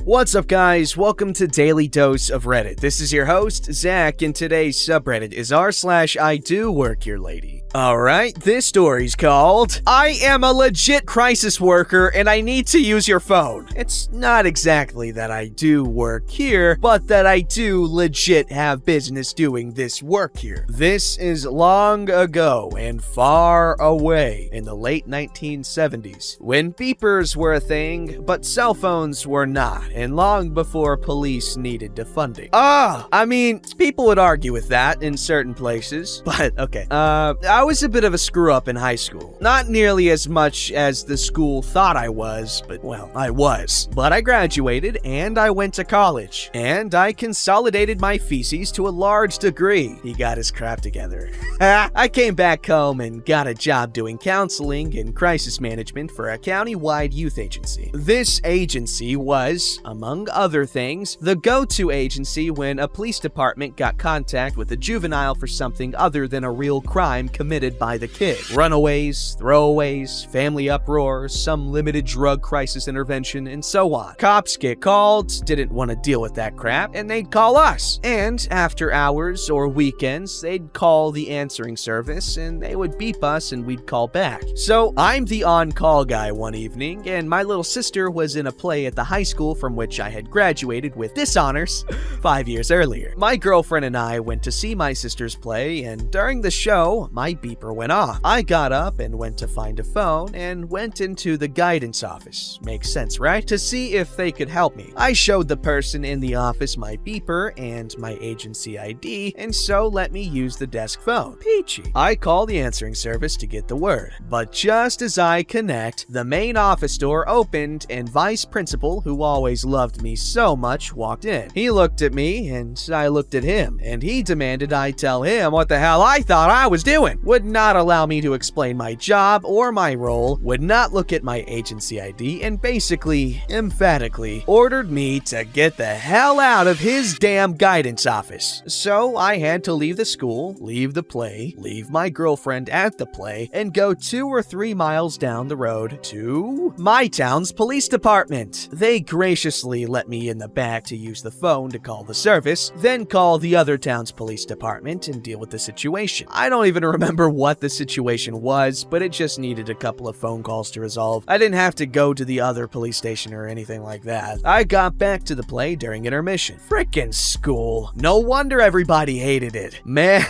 What's up, guys? Welcome to Daily Dose of Reddit. This is your host, Zach, and today's subreddit is r/IDoWorkHereLady. Alright, this story's called, I am a legit crisis worker and I need to use your phone. It's not exactly that I do work here, but that I do legit have business doing this work here. This is long ago and far away in the late 1970s, when beepers were a thing, but cell phones were not, and long before police needed defunding. I mean, people would argue with that in certain places, but okay. I was a bit of a screw-up in high school. Not nearly as much as the school thought I was, but well, I was. But I graduated, and I went to college, and I consolidated my feces to a large degree. He got his crap together. I came back home and got a job doing counseling and crisis management for a county-wide youth agency. This agency was, among other things, the go-to agency when a police department got contact with a juvenile for something other than a real crime committed by the kid. Runaways, throwaways, family uproar, some limited drug crisis intervention, and so on. Cops get called, didn't want to deal with that crap, and they'd call us. And after hours or weekends, they'd call the answering service, and they would beep us and we'd call back. So I'm the on-call guy one evening, and my little sister was in a play at the high school from which I had graduated with dishonors 5 years earlier. My girlfriend and I went to see my sister's play, and during the show, my beeper went off. I got up and went to find a phone and went into the guidance office. Makes sense, right? To see if they could help me. I showed the person in the office my beeper and my agency ID, and so let me use the desk phone. Peachy. I call the answering service to get the word. But just as I connect, the main office door opened and vice principal, who always loved me so much, walked in. He looked at me and I looked at him, and he demanded I tell him what the hell I thought I was doing. Would not allow me to explain my job or my role, would not look at my agency ID, and basically, emphatically, ordered me to get the hell out of his damn guidance office. So I had to leave the school, leave the play, leave my girlfriend at the play, and go 2 or 3 miles down the road to my town's police department. They graciously let me in the back to use the phone to call the service, then call the other town's police department and deal with the situation. I don't even remember what the situation was, but it just needed a couple of phone calls to resolve. I didn't have to go to the other police station or anything like that. I got back to the play during intermission. Frickin' school. No wonder everybody hated it. Man,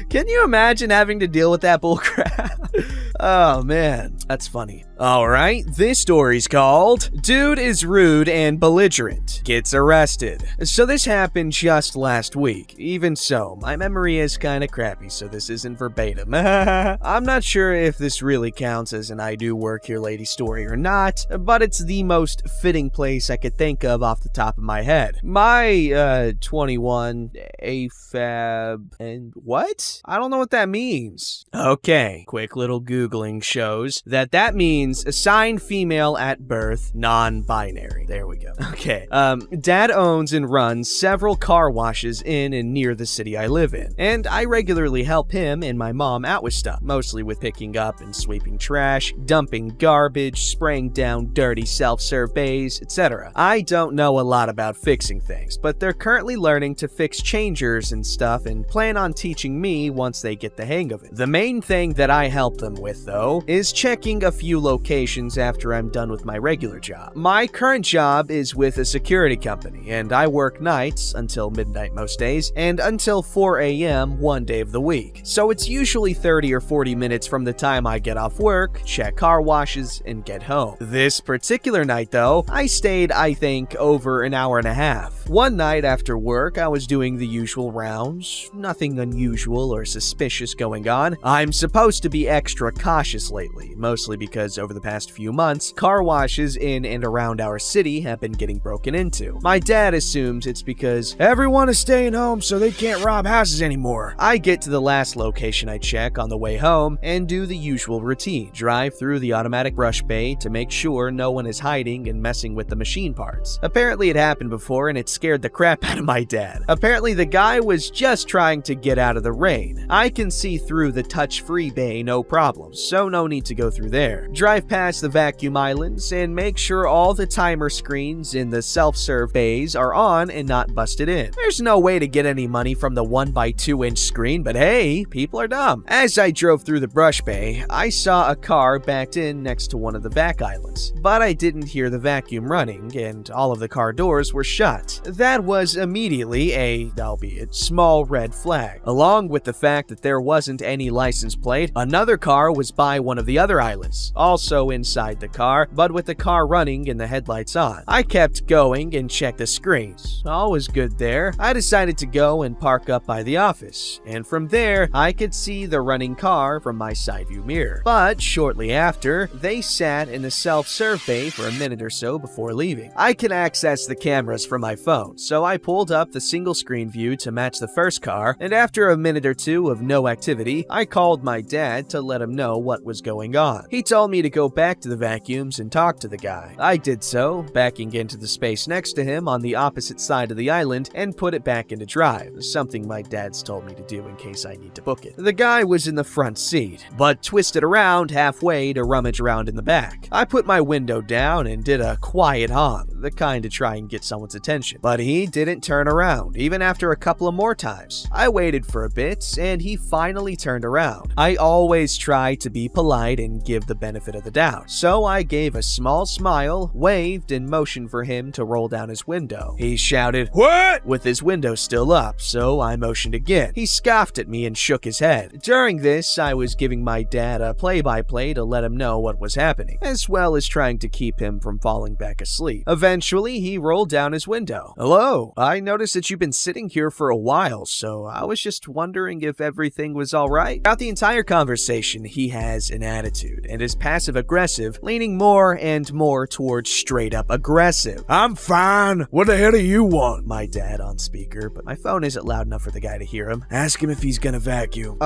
can you imagine having to deal with that bullcrap? Oh man, that's funny. Alright, this story's called, Dude is Rude and Belligerent Gets Arrested. So this happened just last week. Even so, my memory is kinda crappy, so this isn't verbatim. I'm not sure if this really counts as an IDoWorkHereLady story or not, but it's the most fitting place I could think of off the top of my head. My 21 AFAB and what? I don't know what that means. Okay, quick little Googling shows that means assigned female at birth, non-binary. There we go. Okay. Dad owns and runs several car washes in and near the city I live in, and I regularly help him and my mom out with stuff, mostly with picking up and sweeping trash, dumping garbage, spraying down dirty self-serve bays, etc. I don't know a lot about fixing things, but they're currently learning to fix changers and stuff and plan on teaching me once they get the hang of it. The main thing that I help them with, though, is checking a few locations after I'm done with my regular job. My current job is with a security company, and I work nights until midnight most days, and until 4 a.m. one day of the week. So it's usually 30 or 40 minutes from the time I get off work, check car washes, and get home. This particular night, though, I stayed, I think, over an hour and a half. One night after work, I was doing the usual rounds, nothing unusual or suspicious going on. I'm supposed to be extra cautious lately, mostly because over the past few months, car washes in and around our city have been getting broken into. My dad assumes it's because everyone is staying home so they can't rob houses anymore. I get to the last location I check on the way home and do the usual routine. Drive through the automatic brush bay to make sure no one is hiding and messing with the machine parts. Apparently it happened before and it scared the crap out of my dad. Apparently the guy was just trying to get out of the rain. I can see through the touch-free bay no problem, so no need to go through there. Drive drive past the vacuum islands and make sure all the timer screens in the self-serve bays are on and not busted in. There's no way to get any money from the 1x2-inch screen, but hey, people are dumb. As I drove through the brush bay, I saw a car backed in next to one of the vac islands, but I didn't hear the vacuum running and all of the car doors were shut. That was immediately a, albeit small, red flag. Along with the fact that there wasn't any license plate, another car was by one of the other islands, also inside the car, but with the car running and the headlights on. I kept going and checked the screens. All was good there. I decided to go and park up by the office, and from there, I could see the running car from my side view mirror. But shortly after, they sat in the self-serve bay for a minute or so before leaving. I can access the cameras from my phone, so I pulled up the single screen view to match the first car, and after a minute or two of no activity, I called my dad to let him know what was going on. He told me to go back to the vacuums and talk to the guy. I did so, backing into the space next to him on the opposite side of the island and put it back into drive, something my dad's told me to do in case I need to book it. The guy was in the front seat, but twisted around halfway to rummage around in the back. I put my window down and did a quiet honk, the kind to try and get someone's attention, but he didn't turn around, even after a couple of more times. I waited for a bit, and he finally turned around. I always try to be polite and give the benefit of the doubt, so I gave a small smile, waved, and motioned for him to roll down his window. He shouted, "What?" with his window still up, so I motioned again. He scoffed at me and shook his head. During this, I was giving my dad a play-by-play to let him know what was happening, as well as trying to keep him from falling back asleep. Eventually, he rolled down his window. "Hello, I noticed that you've been sitting here for a while, so I was just wondering if everything was alright." Throughout the entire conversation, he has an attitude and is passive-aggressive, leaning more and more towards straight-up aggressive. "I'm fine. What the hell do you want?" My dad on speaker, but my phone isn't loud enough for the guy to hear him. "Ask him if he's gonna vacuum."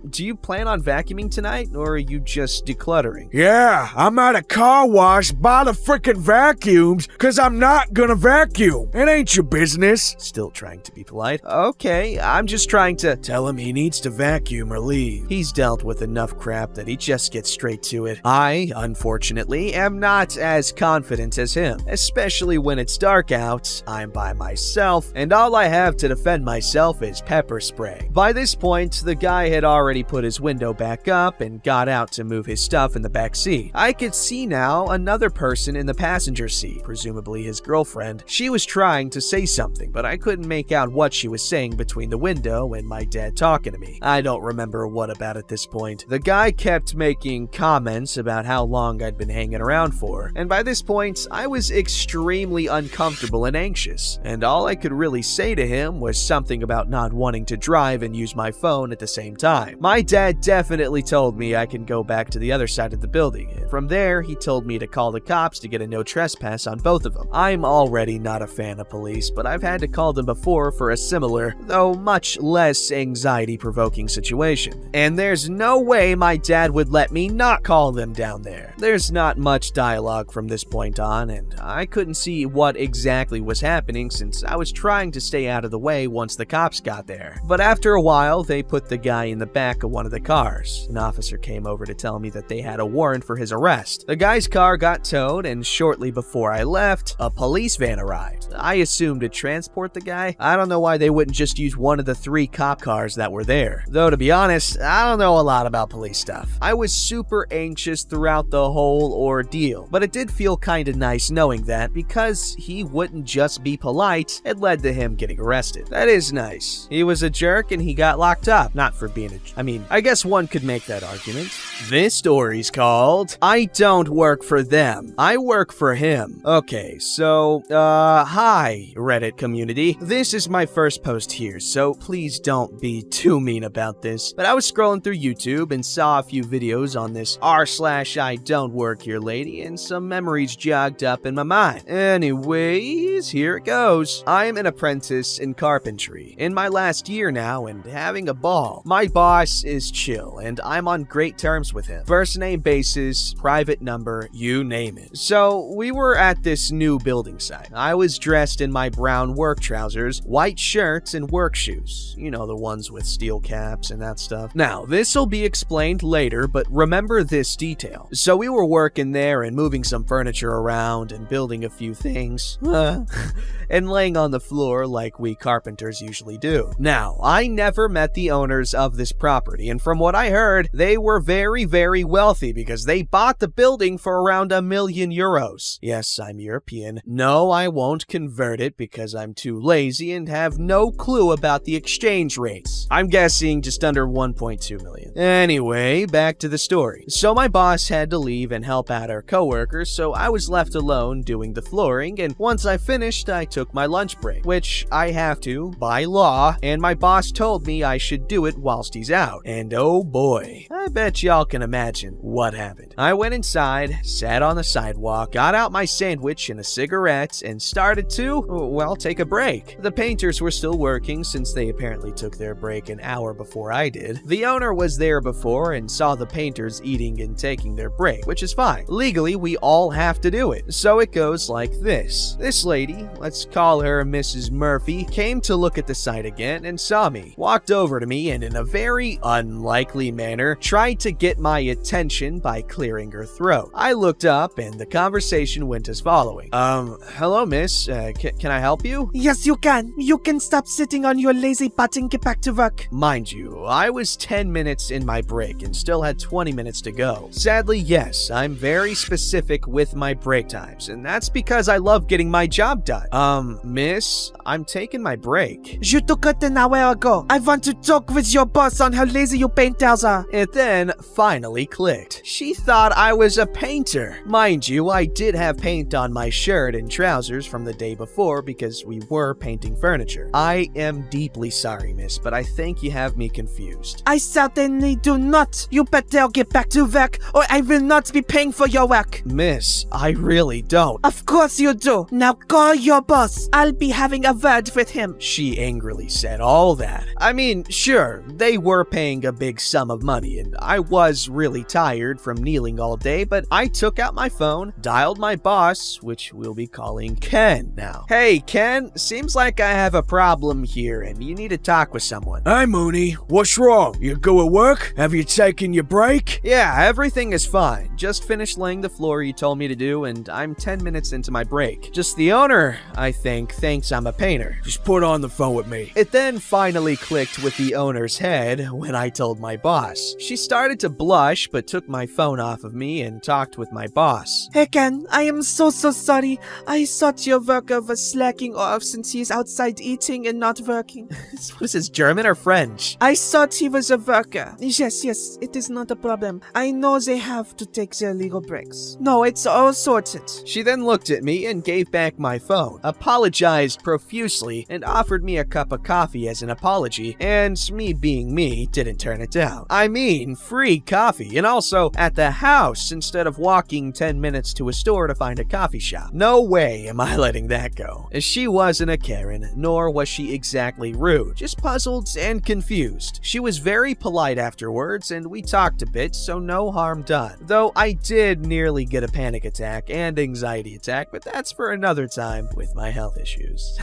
Do you plan on vacuuming tonight, or are you just decluttering?" "Yeah, I'm at a car wash by the frickin' vacuums, cause I'm not gonna vacuum. It ain't your business." Still trying to be polite. "Okay, I'm just trying to..." "Tell him he needs to vacuum or leave." He's dealt with enough crap that he just gets straight to it. I, unfortunately, am not as confident as him, especially when it's dark out, I'm by myself, and all I have to defend myself is pepper spray. By this point, the guy had already put his window back up and got out to move his stuff in the back seat. I could see now another person in the passenger seat, presumably his girlfriend. She was trying to say something, but I couldn't make out what she was saying between the window and my dad talking to me. I don't remember what about at this point. The guy kept making comments about how long I'd been hanging around for, and by this point, I was extremely uncomfortable and anxious, and all I could really say to him was something about not wanting to drive and use my phone at the same time. My dad definitely told me I can go back to the other side of the building, and from there, he told me to call the cops to get a no trespass on both of them. I'm already not a fan of police, but I've had to call them before for a similar, though much less anxiety-provoking situation. And there's no way my dad would let me not call them down there. There's not much dialogue from this point on, and I couldn't see what exactly was happening since I was trying to stay out of the way once the cops got there. But after a while, they put the guy in the back of one of the cars. An officer came over to tell me that they had a warrant for his arrest. The guy's car got towed, and shortly before I left, a police van arrived. I assumed to transport the guy. I don't know why they wouldn't just use one of the 3 cop cars that were there. Though to be honest, I don't know a lot about police stuff. I was super anxious throughout the whole ordeal, but it did feel kinda nice knowing that because he wouldn't just be polite, it led to him getting arrested. That is nice. He was a jerk and he got locked up. Not for being I guess one could make that argument. This story's called I Don't Work for Them, I Work for Him. Okay, so, hi, Reddit community. This is my first post here, so please don't be too mean about this. But I was scrolling through YouTube and saw a few videos on this r/IDoWorkHereLady, and some memories jogged up in my mind. Anyways, here it goes. I'm an apprentice in carpentry, in my last year now, and having a ball. My boss is chill, and I'm on great terms with him. First name basis, private number, you name it. So, we were at this new building site. I was dressed in my brown work trousers, white shirts, and work shoes. You know, the ones with steel caps and that stuff. Now, this'll be explained later, but remember this detail. detail. So we were working there and moving some furniture around and building a few things. And laying on the floor like we carpenters usually do. Now, I never met the owners of this property, and from what I heard, they were very, very wealthy because they bought the building for around €1,000,000. Yes, I'm European. No, I won't convert it because I'm too lazy and have no clue about the exchange rates. I'm guessing just under 1.2 million. Anyway, back to the story. So my boss had to leave and help out our coworkers, so I was left alone doing the flooring, and once I finished, I took my lunch break, which I have to by law, and my boss told me I should do it whilst he's out. And oh boy, I bet y'all can imagine what happened. I went inside, sat on the sidewalk, got out my sandwich and a cigarette, and started to, well, take a break. The painters were still working since they apparently took their break an hour before I did. The owner was there before and saw the painters eating and taking their break, which is fine. Legally, we all have to do it. So it goes like this. This lady, let's call her Mrs. Murphy, came to look at the site again and saw me, walked over to me, and in a very unlikely manner, tried to get my attention by clearing her throat. I looked up and the conversation went as following. Hello miss, can I help you? Yes, you can. You can stop sitting on your lazy butt and get back to work. Mind you, I was 10 minutes in my break and still had 20 minutes to go. Sadly, yes, I'm very specific with my break times, and that's because I love getting my job done. Miss, I'm taking my break. You took it an hour ago. I want to talk with your boss on how lazy you painters are. It then finally clicked. She thought I was a painter. Mind you, I did have paint on my shirt and trousers from the day before because we were painting furniture. I am deeply sorry, miss, but I think you have me confused. I certainly do not. You better get back to work or I will not be paying for your work. Miss, I really don't. Of course you do. Now call your boss. I'll be having a word with him. She angrily said all that. I mean, sure, they were paying a big sum of money, and I was really tired from kneeling all day, but I took out my phone, dialed my boss, which we'll be calling Ken now. Hey, Ken, seems like I have a problem here, and you need to talk with someone. Hey, Mooney, what's wrong? You go at work? Have you taken your break? Yeah, everything is fine. Just finished laying the floor you told me to do, and I'm 10 minutes into my break. Just the owner, I think, thinks I'm a painter. Just put on the phone with me. It then finally clicked with the owner's head when I told my boss. She started to blush, but took my phone off of me and talked with my boss. Hey Ken, I am so sorry. I thought your worker was slacking off since he's outside eating and not working. What is this, German or French? I thought he was a worker. Yes, it is not a problem. I know they have to take their legal breaks. No, it's all sorted. She then looked at me and gave back my phone, apologized profusely, and offered me a cup of coffee as an apology, and me being me, didn't turn it down. I mean, free coffee, and also at the house instead of walking 10 minutes to a store to find a coffee shop. No way am I letting that go. She wasn't a Karen, nor was she exactly rude, just puzzled and confused. She was very polite afterwards, and we talked a bit, so no harm done. Though I did nearly get a panic attack and anxiety attack, but that's for another time with my health issues.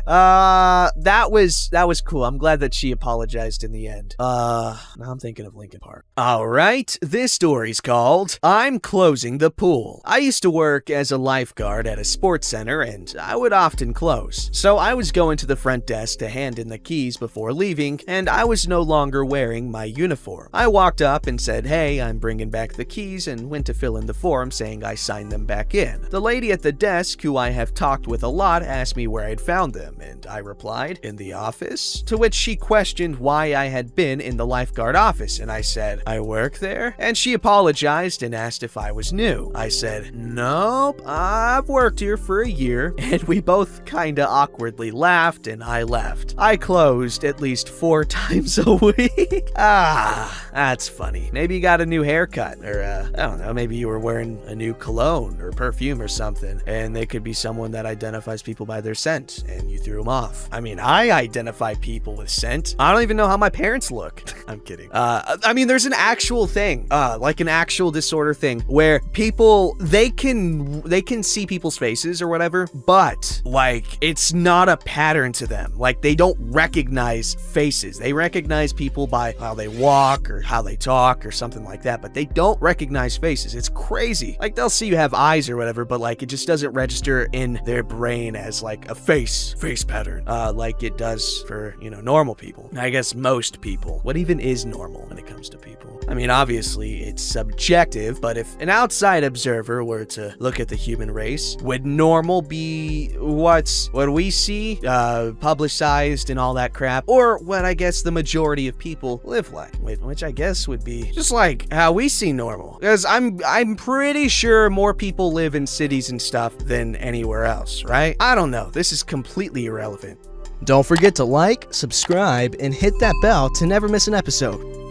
That was cool. I'm glad that she apologized in the end. Now I'm thinking of Linkin Park. Alright, this story's called I'm Closing the Pool. I used to work as a lifeguard at a sports center, and I would often close. So I was going to the front desk to hand in the keys before leaving, and I was no longer wearing my uniform. I walked up and said, hey, I'm bringing back the keys, and went to fill in the form saying I signed them back in. The lady at the desk, who I have talked with a lot, asked me where I'd found them, and I replied, in the office, to which she questioned why I had been in the lifeguard office, and I said, I work there? And she apologized and asked if I was new. I said, nope, I've worked here for a year, and we both kinda awkwardly laughed, and I left. I closed at least 4 times a week. That's funny. Maybe you got a new haircut, or I don't know, maybe you were wearing a new cologne or perfume or something, and they could be someone that identifies people by their scent, and you threw them off. I mean, I identify people with scent. I don't even know how my parents look. I'm kidding. I mean, there's an actual thing, like an actual disorder thing, where people, they can see people's faces or whatever, but, like, it's not a pattern to them. Like, they don't recognize faces. They recognize people by how they walk or how they talk or something like that, but they don't recognize faces. It's crazy. Like, they'll see you have eyes or whatever, but like, it just doesn't register in their brain as like a face pattern, like it does for, you know, normal people. I guess most people. What even is normal when it comes to people? I mean, obviously it's subjective, but if an outside observer were to look at the human race, would normal be what we see, publicized and all that crap, or what I guess the majority of people live like, which I guess would be just like how we see normal. Because I'm pretty sure more people live in cities and stuff than anywhere else, right? I don't know. This is completely irrelevant. Don't forget to like, subscribe, and hit that bell to never miss an episode.